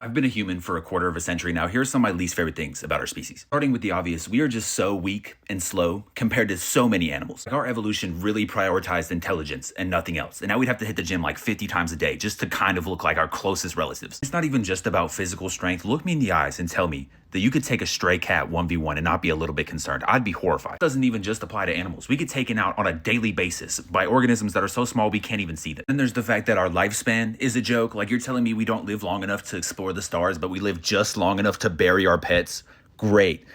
I've been a human for a quarter of a century now. Here's some of my least favorite things about our species. Starting with the obvious, we are just so weak and slow compared to so many animals. Like our evolution really prioritized intelligence and nothing else. And now we'd have to hit the gym like 50 times a day just to kind of look like our closest relatives. It's not even just about physical strength. Look me in the eyes and tell me that you could take a stray cat 1v1 and not be a little bit concerned. I'd be horrified. It doesn't even just apply to animals. We get taken out on a daily basis by organisms that are so small we can't even see them. Then there's the fact that our lifespan is a joke. Like you're telling me we don't live long enough to explore the stars, but we live just long enough to bury our pets. Great.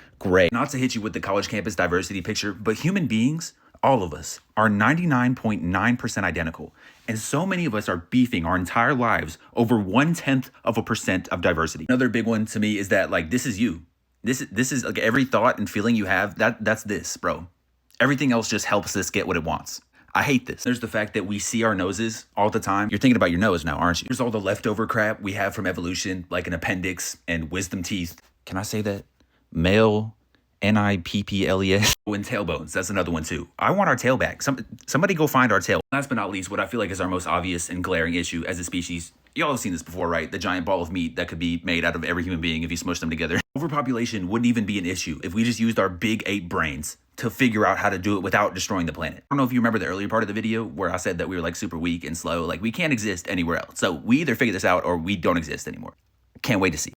Not to hit you with the college campus diversity picture, but human beings, all of us, are 99.9% identical. And so many of us are beefing our entire lives over 0.1% of diversity. Another big one to me is that like this is you. This is like every thought and feeling you have, that's this, bro. Everything else just helps this get what it wants. I hate this. There's the fact that we see our noses all the time. You're thinking about your nose now, aren't you? There's all the leftover crap we have from evolution, like an appendix and wisdom teeth. Can I say that? Male NIPPLES. And tailbones, that's another one too. I want our tail back. Somebody go find our tail. Last but not least, what I feel like is our most obvious and glaring issue as a species. Y'all have seen this before, right? The giant ball of meat that could be made out of every human being if you smush them together. Overpopulation wouldn't even be an issue if we just used our big 8 brains to figure out how to do it without destroying the planet. I don't know if you remember the earlier part of the video where I said that we were like super weak and slow. Like we can't exist anywhere else. So we either figure this out or we don't exist anymore. Can't wait to see.